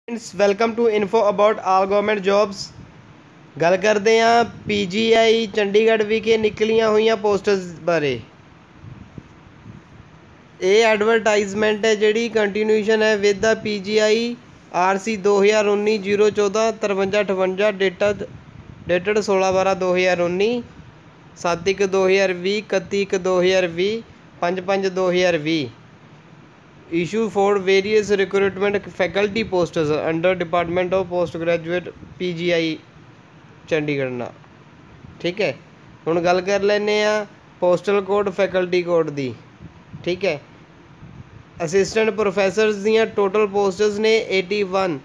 Friends welcome to info about all government jobs. गल करते हैं पीजीआई चंडीगढ़ विखे निकलियां हुई पोस्टर्स बारे। ये एडवरटाइजमेंट है जी कंटिन्यूएशन है with the PGI RC 2019-014-5358 डेटड 16/12/2019 7/1/2020 31/1/2020 5/5/2020 issue for various recruitment faculty posts under Department of Post Graduate PGI Chandigarh ना। ठीक है, हुण गल कर लेने पोस्टल कोड फैकल्टी कोड दी। ठीक है, असिस्टेंट प्रोफैसरस दियां टोटल पोस्टस ने 81,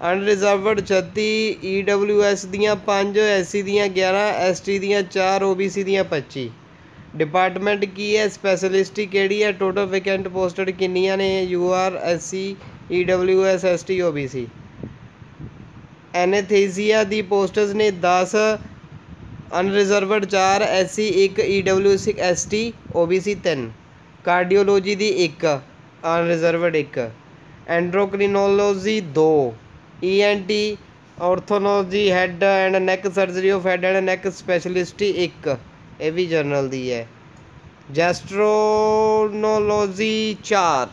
अनरिजर्वड 36, EWS दियां 5, SC दियां 11, ST दियां 4, OBC दियां 25। डिपार्टमेंट की है, स्पैशलिस्टी केड़ी है, टोटल वैकेंट पोस्टड किन्नियां ने, UR SC EWS ST OBC। Anaesthesia दी पोस्टस ने 10, unreserved 4, SC 1, EWS ST OBC 3। Cardiology दी 1, अनरिजर्वड 1। एंड्रोक्रिनोलॉजी 2, ENT ऑर्थोलॉजी head and neck surgery of head and neck speciality 1, ये भी जनरल दी है। Gastroenterology 4,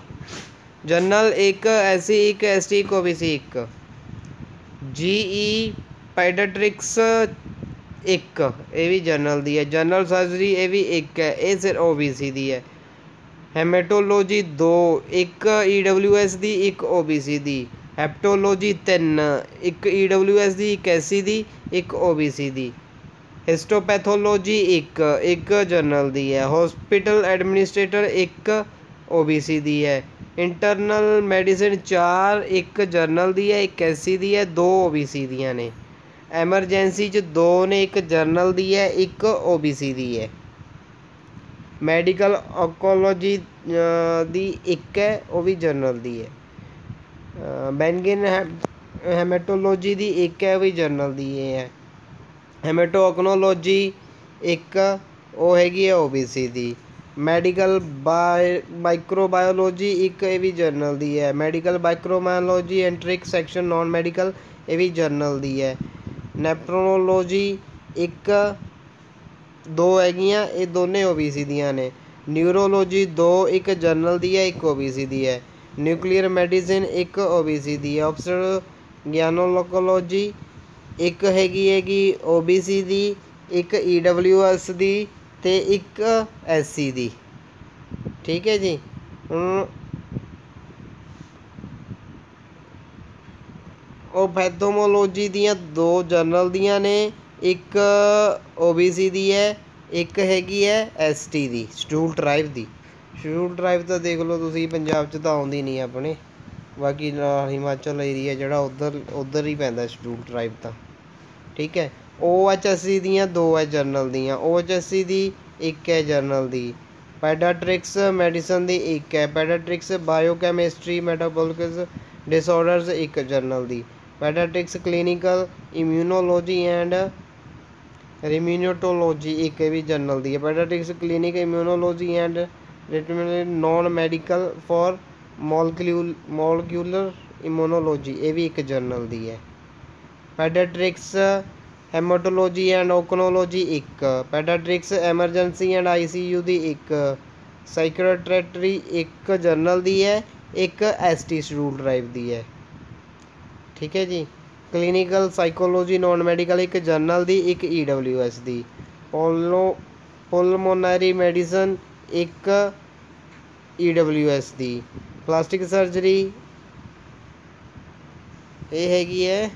general 1, SC 1, ST 1 OBC 1। GE paediatrics 1, ये भी जनरल दी है। जनरल सर्जरी ये भी 1 है, ये सिर्फ OBC दी है। हेमेटोलॉजी 2, 1 EWS दी 1 OBC दी। हैप्टोलॉजी 3, 1 EWS दी 1 SC दी 1 OBC दी। हिस्टोपैथोलॉजी 1 जनरल दी है। हॉस्पिटल एडमिनिस्ट्रेटर 1 OBC दी है। इंटरनल मेडिसिन 4, 1 जनरल दी है 1 SC दी है 2 OBC दियां ने। एमरजेंसी 2 ने 1 जनरल दी है 1 OBC दी है। मैडिकल ऑन्कोलॉजी दी 1 है, वो भी जनरल दी है। बेनगिन हेमेटोलॉजी दी 1 है, वो भी जनरल दी है। हेमेटोकनोलॉजी 1, वो हैगी है OBC दी। मैडिकल माइक्रोबायोलॉजी 1, ये भी जनरल दी है। Medical microbiology एंट्रिक section non medical, ये भी जनरल दी है। नेफ्रोलॉजी 1, 2 हैगियां, ये दोनों OBC दियां ने। न्यूरोलॉजी 2, 1 जनरल दी है 1 OBC दी है। न्यूक्लियर मेडिसिन 1 OBC दी है। ऑप्शन ज्ञानोलॉजी 1 हैगी OBC दी, 1 EWS दी ते 1 SC दी। ठीक है जी। पैथोमोलॉजी दियां 2 जनरल दियां ने, 1 OBC दी है, 1 हैगी है ST दी, शेड्यूल ट्राइब दी। शेड्यूल ट्राइब तो देख लो तुसी पंजाब च तो आउंदी नहीं अपने, बाकी हिमाचल एरिया जिहड़ा उधर ही पैंदा शेड्यूल ट्राइब तो। ठीक है, OHSC दियां 2 है जनरल दियां। OHSC दी 1 है जनरल दी। पैडाट्रिक्स मेडिसन दी 1 है। Paediatrics biochemistry metabolic disorders 1 general दी। Paediatrics clinical immunology and rheumatology 1 भी जनरल दी है। Paediatrics clinic immunology and non medical for molecular immunology, ये भी 1 जनरल दी है। Paediatrics haematology and oncology 1। Paediatrics emergency and ICU दी 1। साइकोट्रेटरी 1 जनरल दी है, 1 ST शेड्यूल ड्राइव दी है। ठीक है जी। Clinical psychology non medical 1 general दी, 1 EWS दी। पुलमोनरी मेडिसन 1 EWS दी। प्लास्टिक सर्जरी ये हैगी है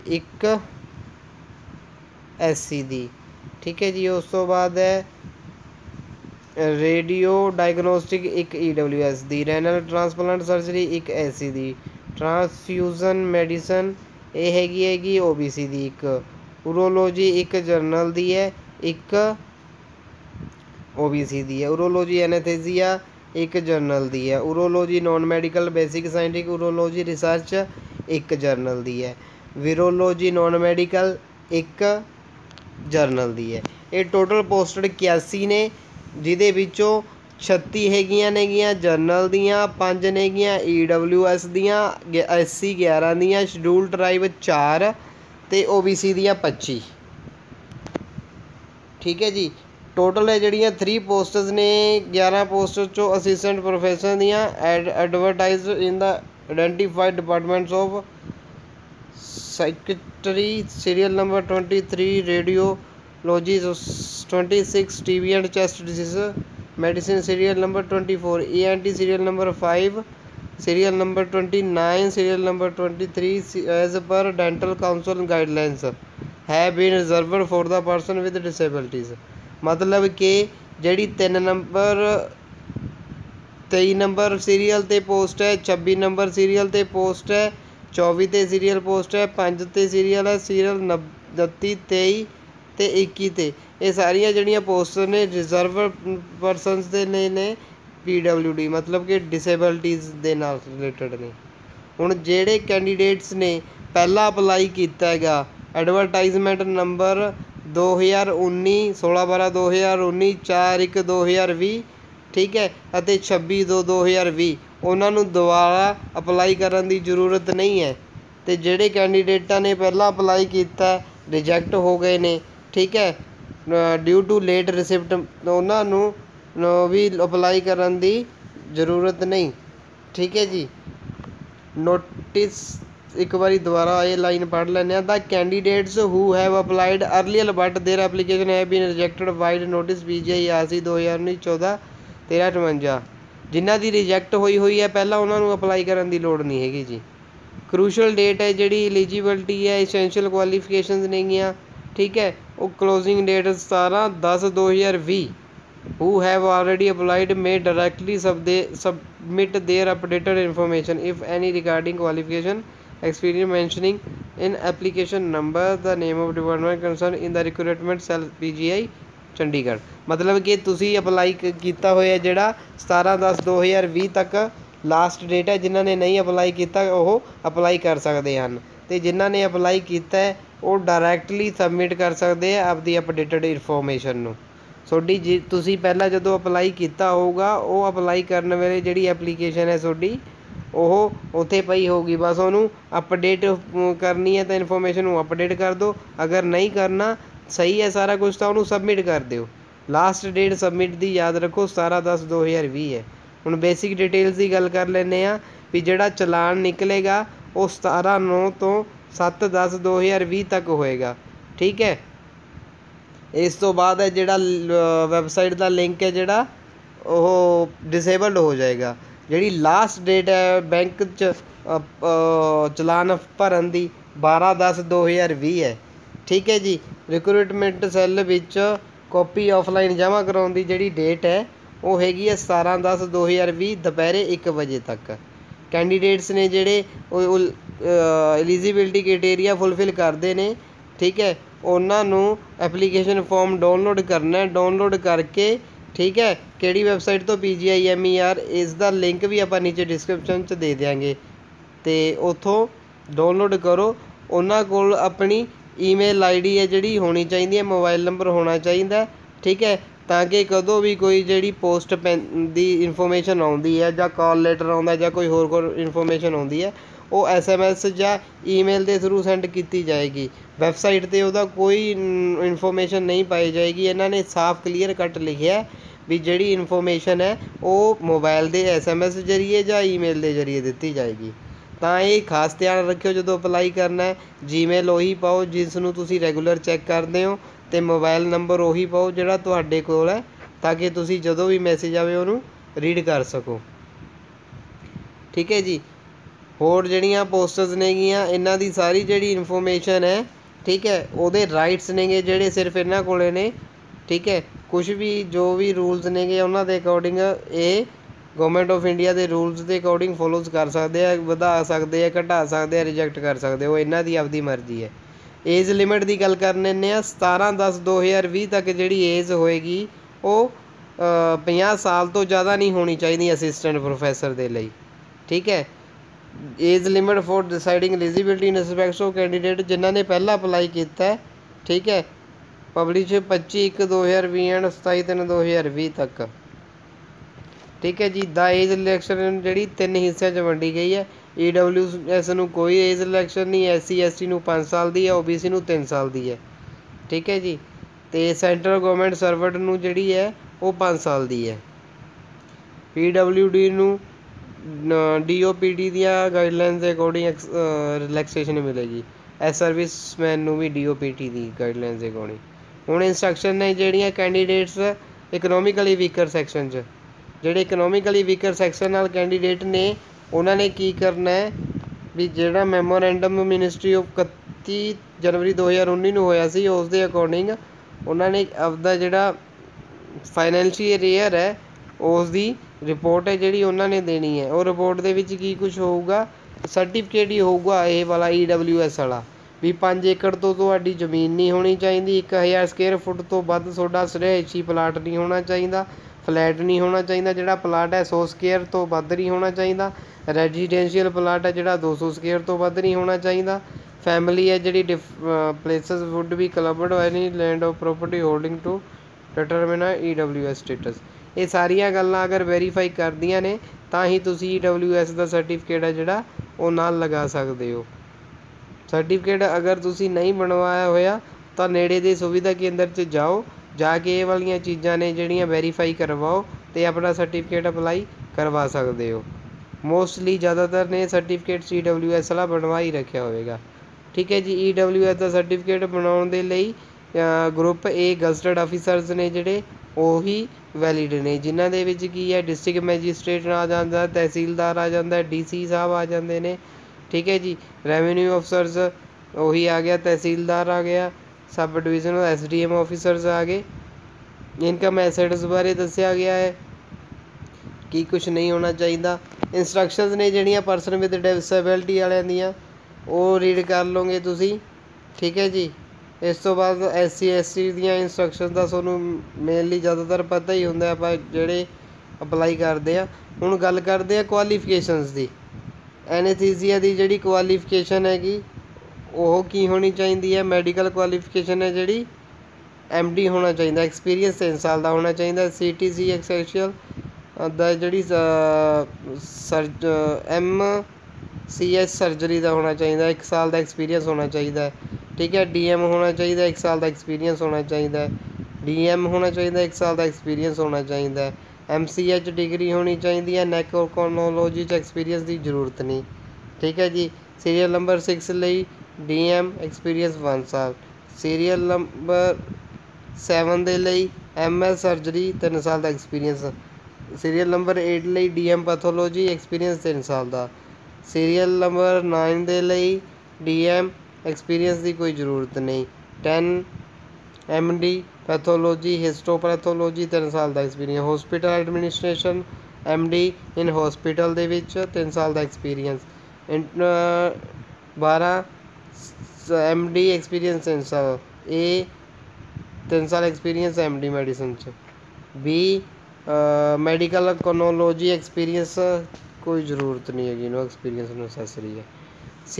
1 SC दी। ठीक है जी। उस तो बाद है रेडियो डायग्नोस्टिक 1 EWS दी। रैनल ट्रांसप्लांट सर्जरी 1 SC दी। ट्रांसफ्यूजन मेडिसन ये हैगी OBC दी 1। उरोलॉजी 1 जनरल दी है, 1 OBC दी है। उरोलॉजी एनेस्थीसिया 1 जनरल दी है। Urology non medical basic scientific urology research 1 general दी है। वीरोलॉजी नॉन मेडिकल 1 जनरल दी है। ये टोटल पोस्टड 81 ने, जिहदे विचों 36 ਹੈਗੀਆਂ ਨੇਗੀਆਂ ਜਰਨਲ ਦੀਆਂ, 5 ਨੇਗੀਆਂ EWS ਦੀਆਂ, SC 11 ਦੀਆਂ, ਸ਼ਡਿਊਲ ਟਰਾਈਬ 4 ਅਤੇ OBC ਦੀਆਂ 25। ਠੀਕ ਹੈ ਜੀ। ਟੋਟਲ ਹੈ ਜਿਹੜੀਆਂ 3 ਪੋਸਟਸ ਨੇ, 11 ਪੋਸਟਸ 'ਚੋਂ ਅਸਿਸਟੈਂਟ ਪ੍ਰੋਫੈਸਰ ਦੀਆਂ advertised in the identified departments of psychiatry serial number 23, radiology 26, TB and chest disease medicine serial number 24, ENT serial number 5, serial number 29, serial number 23 as per dental council guidelines have been reserved for the person with disabilities। मतलब कि ਜਿਹੜੀ 3 number 23 number serial 'ਤੇ post ਹੈ, 26 number serial 'ਤੇ post ਹੈ, 24 'ਤੇ serial post ਹੈ, 5 'ਤੇ ਸੀਰੀਅਲ ਹੈ, ਸੀਰੀਅਲ 29, 23 ਅਤੇ 21 'ਤੇ ਇਹ ਸਾਰੀਆਂ ਜਿਹੜੀਆਂ ਪੋਸਟ ਨੇ ਰਿਜ਼ਰਵ ਪਰਸਨਸ ਦੇ ਨੇ PWD ਮਤਲਬ ਕਿ ਡਿਸੇਬਿਲਟੀਜ਼ ਦੇ ਨਾਲ ਰਿਲੇਟਡ ਨੇ। ਹੁਣ ਜਿਹੜੇ ਕੈਂਡੀਡੇਟਸ ਨੇ ਪਹਿਲਾਂ ਅਪਲਾਈ ਕੀਤਾ ਹੈਗਾ ਐਡਵਰਟਾਈਜ਼ਮੈਂਟ ਨੰਬਰ 2019 16/12/2019, 4/1/2020 ਠੀਕ ਹੈ ਅਤੇ 26/2/2020 ਉਹਨਾਂ ਨੂੰ ਦੁਬਾਰਾ ਅਪਲਾਈ ਕਰਨ ਦੀ ਜ਼ਰੂਰਤ ਨਹੀਂ ਹੈ। ਅਤੇ ਜਿਹੜੇ ਕੈਂਡੀਡੇਟਾਂ ਨੇ ਪਹਿਲਾਂ ਅਪਲਾਈ ਕੀਤਾ ਰਿਜੈਕਟ ਹੋ ਗਏ ਨੇ ਠੀਕ ਹੈ ਡਿਊ ਟੂ ਲੇਟ ਰਿਸਿਪਟ ਉਹਨਾਂ ਨੂੰ ਵੀ ਅਪਲਾਈ ਕਰਨ ਦੀ ਜ਼ਰੂਰਤ ਨਹੀਂ। ਠੀਕ ਹੈ ਜੀ। ਨੋਟਿਸ ਇੱਕ ਵਾਰੀ ਦੁਬਾਰਾ ਇਹ ਲਾਈਨ ਪੜ੍ਹ ਲੈਂਦੇ ਹਾਂ। The candidates who have applied earlier but their application have been rejected vide notice PGI RC 2019 14 13 ਜਿਨ੍ਹਾਂ ਦੀ ਰਿਜੈਕਟ ਹੋਈ ਹੈ ਪਹਿਲਾਂ ਉਹਨਾਂ ਨੂੰ ਅਪਲਾਈ ਕਰਨ ਦੀ ਲੋੜ ਨਹੀਂ ਹੈਗੀ ਜੀ। ਕਰੂਸ਼ਲ ਡੇਟ ਹੈ ਜਿਹੜੀ ਐਲੀਜੀਬਿਲਟੀ ਹੈ essential ਕੁਆਲੀਫਿਕੇਸ਼ਨਸ ਨੇਗੀਆਂ ਠੀਕ ਹੈ ਉਹ closing date 17/10/2020 who have already applied may directly submit their updated information if any regarding qualification experience mentioning in application number the name of department concerned in the recruitment cell PGI Chandigarh. ਮਤਲਬ ਕਿ ਤੁਸੀਂ apply ਕੀਤਾ ਹੋਇਆ ਜਿਹੜਾ 17/10/2020 ਤੱਕ last date ਹੈ ਜਿਨ੍ਹਾਂ ਨੇ ਨਹੀਂ ਅਪਲਾਈ ਕੀਤਾ ਉਹ ਅਪਲਾਈ ਕਰ ਸਕਦੇ ਹਨ ਅਤੇ ਜਿਨ੍ਹਾਂ ਨੇ ਅਪਲਾਈ ਕੀਤਾ ਉਹ ਡਾਇਰੈਕਟਲੀ ਸਬਮਿਟ ਕਰ ਸਕਦੇ ਆ ਆਪਦੀ ਅਪਡੇਟਡ ਇਨਫੋਰਮੇਸ਼ਨ ਨੂੰ। ਤੁਹਾਡੀ ਜੀ ਤੁਸੀਂ ਪਹਿਲਾਂ ਜਦੋਂ ਅਪਲਾਈ ਕੀਤਾ ਹੋਊਗਾ ਉਹ ਅਪਲਾਈ ਕਰਨ ਵੇਲੇ ਜਿਹੜੀ ਐਪਲੀਕੇਸ਼ਨ ਹੈ ਤੁਹਾਡੀ ਉਹ ਉੱਥੇ ਪਈ ਹੋਊਗੀ ਬਸ ਉਹਨੂੰ ਅਪਡੇਟ ਕਰਨੀ ਹੈ ਤਾਂ ਇਨਫੋਰਮੇਸ਼ਨ ਨੂੰ ਅਪਡੇਟ ਕਰ ਦਿਓ। ਅਗਰ ਨਹੀਂ ਕਰਨਾ ਸਹੀ ਹੈ ਸਾਰਾ ਕੁਛ ਤਾਂ ਉਹਨੂੰ ਸਬਮਿਟ ਕਰ ਦਿਓ। ਲਾਸਟ ਡੇਟ ਸਬਮਿਟ ਦੀ ਯਾਦ ਰੱਖੋ 17/10/2020 ਹੈ। ਹੁਣ ਬੇਸਿਕ ਡਿਟੇਲਸ ਦੀ ਗੱਲ ਕਰ ਲੈਂਦੇ ਹਾਂ ਵੀ ਜਿਹੜਾ ਚਲਾਨ ਨਿਕਲੇਗਾ ਉਹ 17/9 ਤੋਂ 7/10/2020 ਤੱਕ ਹੋਏਗਾ ਠੀਕ ਹੈ। ਇਸ ਤੋਂ ਬਾਅਦ ਹੈ ਜਿਹੜਾ ਵੈਬਸਾਈਟ ਦਾ ਲਿੰਕ ਹੈ ਜਿਹੜਾ ਉਹ ਡਿਸੇਬਲਡ ਹੋ ਜਾਏਗਾ। ਜਿਹੜੀ ਲਾਸਟ ਡੇਟ ਹੈ ਬੈਂਕ 'ਚ ਚਲਾਨ ਭਰਨ ਦੀ 12/10/2020 ਹੈ ਠੀਕ ਹੈ ਜੀ। ਰਿਕਰੂਟਮੈਂਟ ਸੈੱਲ ਵਿੱਚ ਕਾਪੀ ਆਫਲਾਈਨ ਜਮ੍ਹਾਂ ਕਰਾਉਣ ਦੀ ਜਿਹੜੀ ਡੇਟ ਹੈ ਉਹ ਹੈਗੀ ਹੈ 17/10/2020 ਦੁਪਹਿਰੇ 1 ਵਜੇ ਤੱਕ। ਕੈਂਡੀਡੇਟਸ ਨੇ ਜਿਹੜੇ ਉਹ ਐਲੀਜੀਬਿਲਟੀ ਕ੍ਰਾਈਟੇਰੀਆ ਫੁਲਫਿਲ ਕਰਦੇ ਨੇ ਠੀਕ ਹੈ ਉਹਨਾਂ ਨੂੰ ਐਪਲੀਕੇਸ਼ਨ ਫੋਰਮ ਡਾਊਨਲੋਡ ਕਰਨਾ ਡਾਊਨਲੋਡ ਕਰਕੇ ਠੀਕ ਹੈ ਕਿਹੜੀ ਵੈਬਸਾਈਟ ਤੋਂ PGI MER ਇਸ ਦਾ ਲਿੰਕ ਵੀ ਆਪਾਂ ਨੀਚੇ ਡਿਸਕ੍ਰਿਪਸ਼ਨ 'ਚ ਦੇ ਦਿਆਂਗੇ ਅਤੇ ਉੱਥੋਂ ਡਾਊਨਲੋਡ ਕਰੋ। ਉਹਨਾਂ ਕੋਲ ਆਪਣੀ ਈਮੇਲ ID ਹੈ ਜਿਹੜੀ ਹੋਣੀ ਚਾਹੀਦੀ ਹੈ ਮੋਬਾਈਲ ਨੰਬਰ ਹੋਣਾ ਚਾਹੀਦਾ ਠੀਕ ਹੈ ਤਾਂ ਕਿ ਕਦੋਂ ਵੀ ਕੋਈ ਜਿਹੜੀ ਪੋਸਟ ਦੀ ਇਨਫੋਰਮੇਸ਼ਨ ਆਉਂਦੀ ਹੈ ਜਾਂ ਕਾਲ ਲੈਟਰ ਆਉਂਦਾ ਜਾਂ ਕੋਈ ਹੋਰ ਇਨਫੋਰਮੇਸ਼ਨ ਆਉਂਦੀ ਹੈ ਉਹ SMS ਜਾਂ ਈਮੇਲ ਦੇ ਥਰੂ ਸੈਂਡ ਕੀਤੀ ਜਾਏਗੀ। ਵੈਬਸਾਈਟ 'ਤੇ ਉਹਦਾ ਕੋਈ ਇਨਫੋਰਮੇਸ਼ਨ ਨਹੀਂ ਪਾਈ ਜਾਏਗੀ। ਇਹਨਾਂ ਨੇ ਸਾਫ਼ ਕਲੀਅਰ ਕੱਟ ਲਿਖਿਆ ਵੀ ਜਿਹੜੀ ਇਨਫੋਰਮੇਸ਼ਨ ਹੈ ਉਹ ਮੋਬਾਈਲ ਦੇ SMS ਜ਼ਰੀਏ ਜਾਂ ਈਮੇਲ ਦੇ ਜ਼ਰੀਏ ਦਿੱਤੀ ਜਾਏਗੀ। ਤਾਂ ਇਹ ਖਾਸ ਧਿਆਨ ਰੱਖਿਓ ਜਦੋਂ ਅਪਲਾਈ ਕਰਨਾ ਹੈ ਜੀਮੇਲ ਉਹੀ ਪਾਓ ਜਿਸ ਨੂੰ ਤੁਸੀਂ ਰੈਗੂਲਰ ਚੈੱਕ ਕਰਦੇ ਹੋ ਅਤੇ ਮੋਬਾਈਲ ਨੰਬਰ ਉਹੀ ਪਾਓ ਜਿਹੜਾ ਤੁਹਾਡੇ ਕੋਲ ਹੈ ਤਾਂ ਕਿ ਤੁਸੀਂ ਜਦੋਂ ਵੀ ਮੈਸੇਜ ਆਵੇ ਉਹਨੂੰ ਰੀਡ ਕਰ ਸਕੋ ਠੀਕ ਹੈ ਜੀ। ਹੋਰ ਜਿਹੜੀਆਂ ਪੋਸਟਸ ਨੇਗੀਆਂ ਇਹਨਾਂ ਦੀ ਸਾਰੀ ਜਿਹੜੀ ਇਨਫੋਰਮੇਸ਼ਨ ਹੈ ਠੀਕ ਹੈ ਉਹਦੇ ਰਾਈਟਸ ਨੇਗੇ ਜਿਹੜੇ ਸਿਰਫ ਇਹਨਾਂ ਕੋਲ ਨੇ ਠੀਕ ਹੈ। ਕੁਛ ਵੀ ਜੋ ਵੀ ਰੂਲਸ ਨੇਗੇ ਉਹਨਾਂ ਦੇ ਅਕੋਰਡਿੰਗ ਇਹ ਗੌਰਮੈਂਟ ਆਫ ਇੰਡੀਆ ਦੇ ਰੂਲਸ ਦੇ ਅਕੋਰਡਿੰਗ ਫੋਲੋਜ਼ ਕਰ ਸਕਦੇ ਆ ਵਧਾ ਸਕਦੇ ਆ ਘਟਾ ਸਕਦੇ ਆ ਰਿਜੈਕਟ ਕਰ ਸਕਦੇ ਉਹ ਇਹਨਾਂ ਦੀ ਆਪਦੀ ਮਰਜ਼ੀ ਹੈ। ਏਜ ਲਿਮਿਟ ਦੀ ਗੱਲ ਕਰ ਲੈਂਦੇ ਹਾਂ 17/10/2020 ਤੱਕ ਜਿਹੜੀ ਏਜ ਹੋਏਗੀ ਉਹ 50 ਸਾਲ ਤੋਂ ਜ਼ਿਆਦਾ ਨਹੀਂ ਹੋਣੀ ਚਾਹੀਦੀ ਅਸਿਸਟੈਂਟ ਪ੍ਰੋਫੈਸਰ ਦੇ ਲਈ ਠੀਕ ਹੈ। Age limit for deciding eligibility in respect of candidate ਜਿਨ੍ਹਾਂ ਨੇ ਪਹਿਲਾਂ ਅਪਲਾਈ ਕੀਤਾ ਠੀਕ ਹੈ ਪਬਲਿਸ਼ 25/1/2020 ਐਂਡ 27/3/2020 ਤੱਕ ठीक है जी। द एज रिलैक्सेशन जी 3 हिस्सों च वंडी गई है। EWS नूं कोई एज रिलैक्सेशन नहीं, SC ST नूं 5 साल की है, OBC नूं 3 साल की है। ठीक है जी। तो सेंट्रल गवर्नमेंट सर्वेंट नूं जिहड़ी है वो 5 साल की है। PWD नूं DOPD दियां गाइडलाइनस के अकॉर्डिंग रिलैक्सेशन मिलेगी। सर्विसमैन नूं भी DOPD दी गाइडलाइनस के अकॉर्डिंग। हुण इंस्ट्रक्शन ने जिहड़ियां कैंडीडेट्स इकनोमिकली वीकर सैक्शन च, ਜਿਹੜੇ ਇਕਨੋਮਿਕਲੀ ਵੀਕਰ ਸੈਕਸ਼ਨ ਨਾਲ ਕੈਂਡੀਡੇਟ ਨੇ ਉਹਨਾਂ ਨੇ ਕੀ ਕਰਨਾ ਹੈ ਵੀ ਜਿਹੜਾ ਮੈਮੋਰੈਂਡਮ ਮਿਨਿਸਟਰੀ ਆਫ 31 ਜਨਵਰੀ 2019 ਨੂੰ ਹੋਇਆ ਸੀ ਉਸ ਦੇ ਅਕੋਰਡਿੰਗ ਉਹਨਾਂ ਨੇ ਆਪਦਾ ਜਿਹੜਾ ਫਾਈਨੈਂਸ਼ੀਅਲ ਈਅਰ ਹੈ ਉਸ ਦੀ ਰਿਪੋਰਟ ਹੈ ਜਿਹੜੀ ਉਹਨਾਂ ਨੇ ਦੇਣੀ ਹੈ। ਉਹ ਰਿਪੋਰਟ ਦੇ ਵਿੱਚ ਕੀ ਕੁਛ ਹੋਊਗਾ, ਸਰਟੀਫਿਕੇਟ ਹੀ ਹੋਊਗਾ ਇਹ ਵਾਲਾ EWS ਵਾਲਾ ਵੀ 5 ਏਕੜ ਤੋਂ ਤੁਹਾਡੀ ਜ਼ਮੀਨ ਨਹੀਂ ਹੋਣੀ ਚਾਹੀਦੀ, 1000 ਸਕੁਅਰ ਫੁੱਟ ਤੋਂ ਵੱਧ ਤੁਹਾਡਾ ਰਿਹਾਇਸ਼ੀ ਪਲਾਟ ਨਹੀਂ ਹੋਣਾ ਚਾਹੀਦਾ, फ्लैट नहीं होना चाहिए, जोड़ा प्लाट है 100 ਸਕੁਅਰ तो ਵੱਧ नहीं होना चाहिए, रेजिडेंशियल प्लाट है जोड़ा 200 ਸਕੁਅਰ तो ਵੱਧ नहीं होना चाहिए, फैमिली है जी प्लेसिस वुड भी clubbed any land of property holding to determine EWS status. ये सारिया गल्लां अगर वेरीफाई करदियां ने तां ही तुसीं EWS का सर्टिफिकेट है जोड़ा वो नाल लगा सकते हो। सर्टिफिकेट अगर तुसीं नहीं बनवाया होया तो नेड़े दे सुविधा केंद्र च जाओ, जाके ये वाली चीज़ां ने जिहड़ियां वेरीफाई करवाओ तो अपना सर्टिफिकेट अप्लाई करवा सकते हो। मोस्टली ज़्यादातर ने सर्टिफिकेट EWS वाला बनवा ही रखा होएगा। ठीक है जी। EWS का सर्टिफिकेट बनाने के लिए ग्रुप A गजटेड ऑफिसर्स ने जिहड़े ਉਹੀ वैलिड ने, जिन्हां दे विच की है डिस्ट्रिक्ट मैजिस्ट्रेट आ जाता, तहसीलदार आ जाता, DC साहब आ जाते हैं। ठीक है जी। रेवेन्यू ऑफिसर्स वही आ गया, तहसीलदार आ गया, सब डिविजनल SDM ऑफिसर्स आ गए। इनकम एसेट्स बारे दस्या गया है कि कुछ नहीं होना चाहिए। इंस्ट्रक्शनस ने जिहड़ियां परसन विद डिसेबिलिटी वालियां दियां वो रीड कर लोगे तुसी। ठीक है जी। इस तो बाद SC ST दियां इंस्ट्रक्शन का तुहानूं मेनली ज़्यादातर पता ही होंदा, आपां जिहड़े अपलाई करते हैं। हुण गल करते हैं क्वालिफिकेशनस की। एनेस्थीसिया की जिहड़ी क्वालिफिकेशन हैगी वो की होनी चाहिए है, मैडिकल क्वालिफिकेशन है जिहड़ी MD होना चाहिए, एक्सपीरियंस 3 साल का होना चाहिए। CTC एक्सैक्शुअल दा जिहड़ी MCH सर्जरी का होना चाहिए, 1 साल का एक्सपीरियंस होना चाहिए। ठीक है। DM होना चाहिए, 1 साल का एक्सपीरियंस होना चाहिए। DM होना चाहिए, 1 साल का एक्सपीरियंस होना चाहिए। MCH डिग्री होनी चाहिए। नेक्रोकोनोलॉजी एक्सपीरियंस की जरूरत नहीं। ठीक है जी। सीरियल नंबर 6 ਲਈ DM एक्सपीरियंस 1 साल। सीरियल नंबर 7 ਦੇ ਲਈ MS सर्जरी 3 साल का एक्सपीरियंस। सीरियल नंबर 8 ਲਈ DM पैथोलॉजी एक्सपीरियंस 3 साल का। सीरियल नंबर 9 ਦੇ ਲਈ DM एक्सपीरियंस की कोई ज़रूरत नहीं। 10 MD पैथोलॉजी हिस्टोपैथोलॉजी 3 साल का experience. Hospital administration MD in hospital दे विच 3 साल का एक्सपीरियंस। 12 MD एक्सपीरियंस 3 साल। A 3 साल एक्सपीरियंस MD मेडिसिन च। B मैडिकल कोनोलॉजी एक्सपीरियंस कोई ज़रूरत नहीं है, नो एक्सपीरियंस नैसेसरी है। C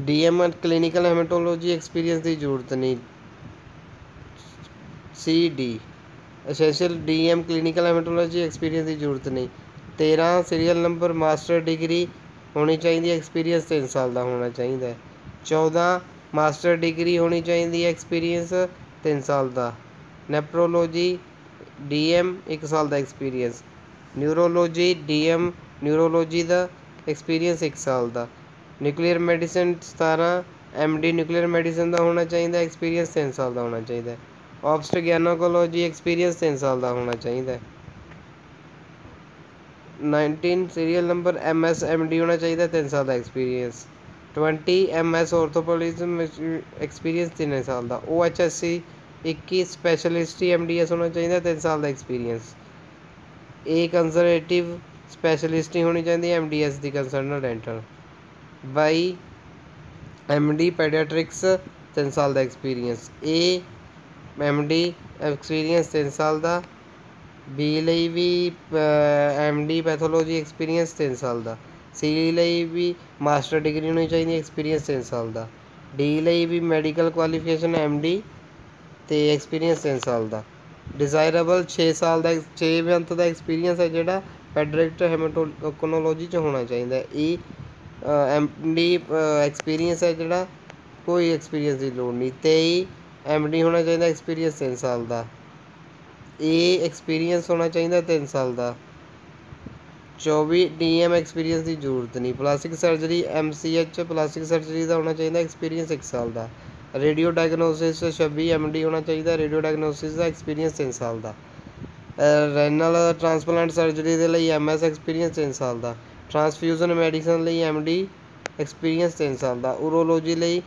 DM clinical haematology experience की जरूरत नहीं। CD essential DM clinical haematology experience की जरूरत नहीं। 13 सीरियल नंबर मास्टर डिग्री होनी चाहिए, एक्सपीरियंस 3 साल का होना चाहिए। 14 मास्टर डिग्री होनी चाहिए, एक्सपीरियंस 3 साल का। नेफ्रोलॉजी DM 1 साल का एक्सपीरियंस। न्यूरोलॉजी DM न्यूरोलॉजी का एक्सपीरियंस 1 साल का। Nuclear medicine 17 MD nuclear medicine का होना चाहिए, एक्सपीरियंस 3 साल का होना चाहिए। ऑब्स्ट्रिक गैनाकोलॉजी एक्सपीरियंस 3 साल का होना चाहिए। 19 सीरियल नंबर MS MD होना चाहिए, 3 साल का एक्सपीरियंस। 20 MS ऑर्थोपोडिज्म एक्सपीरियंस 3 साल का। OHSC 21 स्पेशलिस्ट MDS होना चाहिए, 3 साल का एक्सपीरियंस। A कंजर्वेटिव स्पेशलिस्ट होनी चाहिए MDS की कंसर्न डेंटल। 22 MD पैडियाट्रिक्स 3 साल का एक्सपीरियंस। A MD एक्सपीरियंस 3 साल का। B ਲਈ भी MD पैथोलॉजी एक्सपीरियंस 3 साल का। C ਲਈ भी मास्टर डिग्री होनी चाहिए, एक्सपीरियंस 3 साल का। D ਲਈ भी मैडिकल क्वालिफिकेशन MD तो एक्सपीरियंस 3 साल का। डिज़ायरेबल 6 साल का 6 मंथ का एक्सपीरियंस है जोड़ा पैडियाट्रिक हेमेटोलॉजी च होना चाहिए। MD एक्सपीरियंस है जोड़ा कोई एक्सपीरियंस की लोड़ नहीं। 23 MD होना चाहिए एक्सपीरियंस 3 साल का। एक्सपीरियंस होना चाहिए 3 साल का। 24 DM एक्सपीरियंस की जरूरत नहीं। Plastic surgery MCH plastic surgery का होना चाहिए एक्सपीरियंस 1 साल का। रेडियो डायग्नोसिस 26 MD होना चाहिए। रेडियो डायग्नोसिस का एक्सपीरियंस 3 साल का। ਰੈਨਲ ट्रांसप्लांट सर्जरी के लिए MS एक्सपीरियंस 3 साल का। ट्रांसफ्यूजन मैडिसन ਲਈ MD एक्सपीरियंस 3 साल का। ਊਰੋਲੋਜੀ ਲਈ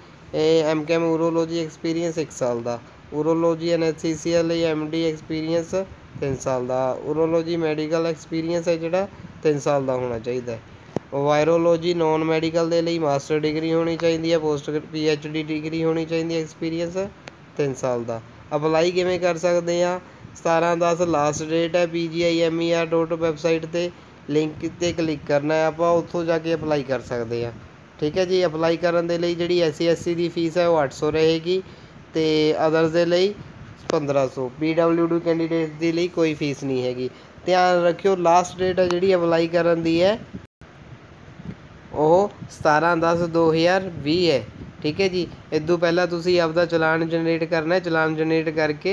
MChem ਊਰੋਲੋਜੀ एक्सपीरियंस 1 साल का। ਊਰੋਲੋਜੀ एनेस्थीसिया ਲਈ MD एक्सपीरियंस 3 साल का। ਊਰੋਲੋਜੀ मैडिकल एक्सपीरियंस है जोड़ा 3 साल का होना चाहिए। वायरोलॉजी नॉन मैडिकल के लिए मास्टर डिग्री होनी चाहिए। पोस्ट PhD डिग्री होनी चाहिए। एक्सपीरियंस 3 साल का। अप्लाई किवें कर सकते हैं? 17/10 लास्ट डेट है। PGIMER वैबसाइट पर लिंक पर क्लिक करना है, आप उत्थों जाके अप्लाई कर सकते हैं। ठीक है जी। अप्लाई करने के लिए जी SC SC की फीस है वो 800 रहेगी, तो अदर्स के लिए 1500। PWD कैंडीडेट के लिए कोई फीस नहीं हैगी। ध्यान रखियो लास्ट डेट है जी अप्लाई करने की है ਉਹ 17/10/2020 है। ठीक है जी। इदों पहला तुसी आपदा चलान जनरेट करना है, चलान जनरेट करके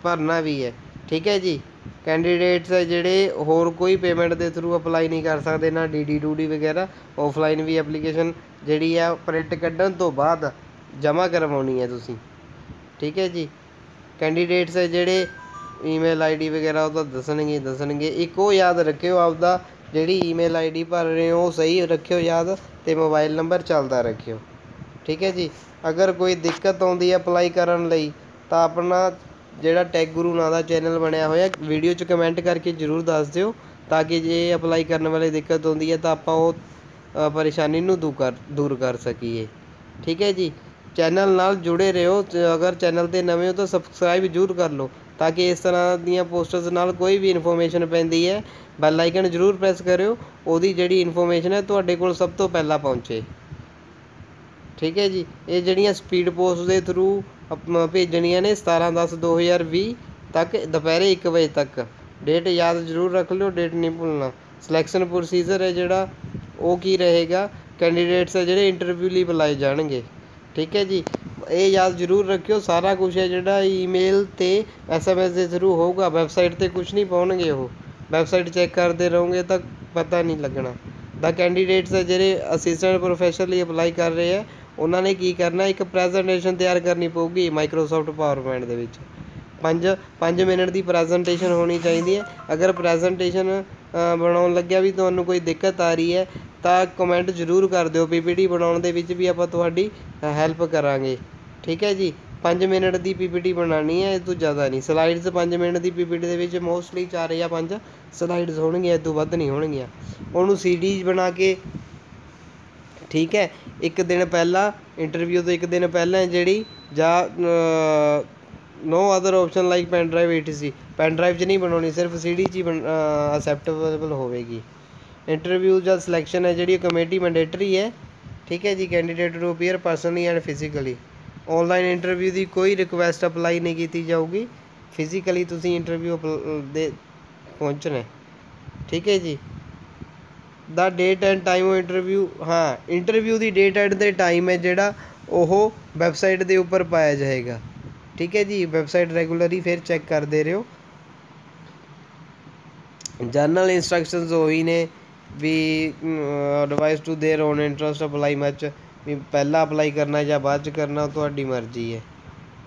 भरना भी है। ठीक है जी। कैंडीडेट्स है जोड़े होर कोई पेमेंट के थ्रू अप्लाई नहीं कर सकते, ना DD DUD वगैरह। ऑफलाइन भी एप्लीकेशन जी है प्रिंट कढ़न तो बाद जमा करवानी है तुसी। ठीक है जी। कैंडीडेट्स है जोड़े ईमेल ID वगैरह वो तो दसणगे। एक वो याद रखियो आपदा जी ईमेल ID भर रहे हो सही रखियो याद, तो मोबाइल नंबर चलता रखियो। ठीक है जी। अगर कोई दिक्कत आती है अप्लाई करने लई तो अपना जोड़ा टैग गुरु नाम का चैनल बनया होया वीडियो च कमेंट करके जरूर दस दिओ, ताकि जे अप्लाई करने वाले दिक्कत आती है तो आप परेशानी नूं दूर कर सकीए। ठीक है जी। चैनल नाल जुड़े रहो। अगर चैनल ते नवे हो तो सबसक्राइब जरूर कर लो, ताकि इस तरह दीयां पोस्टर्स नाल कोई भी इन्फॉर्मेशन पैंदी है बैल आइकन जरूर प्रेस करियो, ओदी जिहड़ी इन्फॉर्मेशन है तुहाडे कोल सब तो पहला पहुँचे। ठीक है जी। ये जड़ियाँ स्पीड पोस्ट के थ्रू भेजनियाँ ने 17/10/2020 तक दोपहर 1 बजे तक। डेट याद जरूर रख लो, डेट नहीं भूलना। सिलैक्शन प्रोसीजर है जोड़ा वो की रहेगा, कैंडीडेट्स है जोड़े इंटरव्यू लिए बुलाए जाएंगे। ठीक है जी। ये याद जरूर रखियो सारा कुछ है जोड़ा ईमेल ते SMS के थ्रू होगा, वैबसाइट पर कुछ नहीं पाउणगे। वो वैबसाइट चैक करते रहोगे तो पता नहीं लगना। द कैंडीडेट्स है जोड़े असिस्टेंट प्रोफैसर लिए अप्लाई कर रहे हैं, उन्होंने की करना एक प्रैजेंटेशन तैयार करनी पऊगी माइक्रोसॉफ्ट पावरपॉइंट दे विच। 5 मिनट की प्रैजेंटेशन होनी चाहिए है। अगर प्रैजेंटेशन बनाउण लग्या भी तुहानूं कोई दिक्कत आ रही है तो कमेंट जरूर कर दिओ। PPT बनाउण दे विच भी आपां तुहाडी हैल्प करांगे। ठीक है जी। 5 मिनट की PPT बनानी है, इस तो ज़्यादा नहीं। स्लाइड्स 5 मिनट की PPT दे विच मोस्टली 4 या 5 स्लाइड्स होणगियां, इस तो वध नहीं होणगियां। उहनूं CDs बना के ठीक है एक दिन पहला इंटरव्यू तो एक दिन पहला जी जा no other option like pen drive ETC pen drive च नहीं बनानी, सिर्फ CD च ही असैप्टेबल होगी। इंटरव्यू या सिलैक्शन है जी कमेटी मैंडेटरी है। ठीक है जी। Candidate to appear personally and physically. Online interview की कोई रिक्वेस्ट अप्लाई नहीं की जाऊगी, फिजिकली तुसी इंटरव्यू दे पहुँचना। ठीक है जी। The date and time of interview, हाँ इंटरव्यू की डेट एंड द टाइम है जोड़ा वो वैबसाइट के उपर पाया जाएगा। ठीक है जी। वैबसाइट रेगूलरली फिर चैक करते रहो। जर्नल इंस्ट्रक्शंस वही ने भी advice to their own interest apply much भी पहला अप्लाई करना या बाद करना तुहाडी मर्जी है।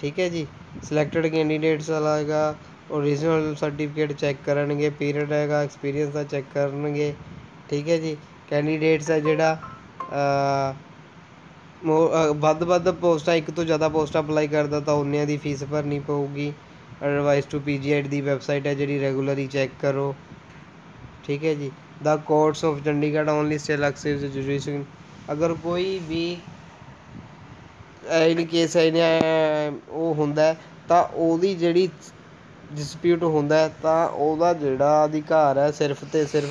ठीक है जी। सिलैक्टेड कैंडीडेट्स आएगा ओरिजिनल सर्टिफिकेट चैक करनगे, पीरियड हैगा एक्सपीरियंस का चैक करनगे। ठीक है जी। कैंडीडेट्स है जोड़ा ਵੱਧ पोस्टां एक तो ज़्यादा पोस्टां अप्लाई करता तो उन्नियां दी फीस भरनी पऊगी। एडवाइस टू PGI की वैबसाइट है जी रेगूलरली चैक करो। ठीक है जी। The courts of Chandigarh only still access jurisdiction. अगर कोई भी इन केस वो होंदा तो ओदी जिहड़ी डिस्प्यूट होंदा तो ओदा जिहड़ा अधिकार है सिर्फ तो सिर्फ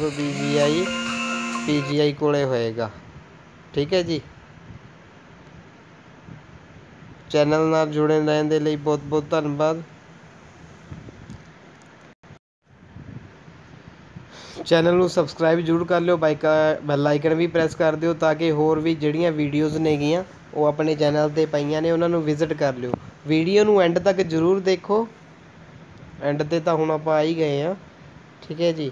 PGI कोले होएगा। ठीक है जी। ਚੈਨਲ ਨਾਲ ਜੁੜੇ ਰਹਿਣ ਦੇ ਲਈ ਬਹੁਤ ਬਹੁਤ ਧੰਨਵਾਦ। ਚੈਨਲ ਨੂੰ ਸਬਸਕ੍ਰਾਈਬ ਜ਼ਰੂਰ ਕਰ ਲਿਓ, ਬੈਲ ਆਈਕਨ ਵੀ ਪ੍ਰੈਸ ਕਰ ਦਿਓ ਤਾਂ ਕਿ ਹੋਰ ਵੀ ਜਿਹੜੀਆਂ ਵੀਡੀਓਜ਼ ਨੇਗੀਆਂ ਉਹ ਆਪਣੇ ਚੈਨਲ 'ਤੇ ਪਈਆਂ ਨੇ ਉਹਨਾਂ ਨੂੰ ਵਿਜ਼ਿਟ ਕਰ ਲਿਓ। ਵੀਡੀਓ ਨੂੰ ਐਂਡ ਤੱਕ ਜ਼ਰੂਰ ਦੇਖੋ, ਐਂਡ 'ਤੇ ਤਾਂ ਹੁਣ ਆਪਾਂ ਆ ਹੀ ਗਏ ਹਾਂ, ਠੀਕ ਹੈ ਜੀ।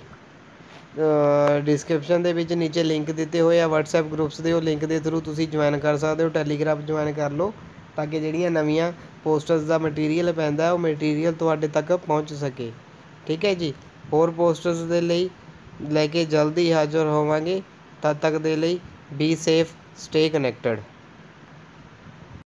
ਡਿਸਕ੍ਰਿਪਸ਼ਨ ਦੇ ਵਿੱਚ ਨੀਚੇ ਲਿੰਕ ਦਿੱਤੇ ਹੋਏ ਆ WhatsApp ਗਰੁੱਪਸ ਦੇ, ਉਹ ਲਿੰਕ ਦੇ ਥਰੂ ਤੁਸੀਂ ਜੁਆਇਨ ਕਰ ਸਕਦੇ ਹੋ। ਟੈਲੀਗ੍ਰਾਮ ਜੁਆਇਨ ਕਰ ਲਓ ਤਾਂ ਕਿ ਜਿਹੜੀਆਂ ਨਵੀਆਂ ਪੋਸਟਰਸ ਦਾ ਮਟੀਰੀਅਲ ਪੈਂਦਾ ਉਹ ਮਟੀਰੀਅਲ ਤੁਹਾਡੇ ਤੱਕ ਪਹੁੰਚ ਸਕੇ, ਠੀਕ ਹੈ ਜੀ। ਹੋਰ ਪੋਸਟਰਸ ਦੇ ਲਈ ਲੈ ਕੇ ਜਲਦੀ ਹਾਜ਼ਰ ਹੋਵਾਂਗੇ, ਤਦ ਤੱਕ ਦੇ ਲਈ ਬੀ ਸੇਫ, ਸਟੇ ਕਨੈਕਟਡ।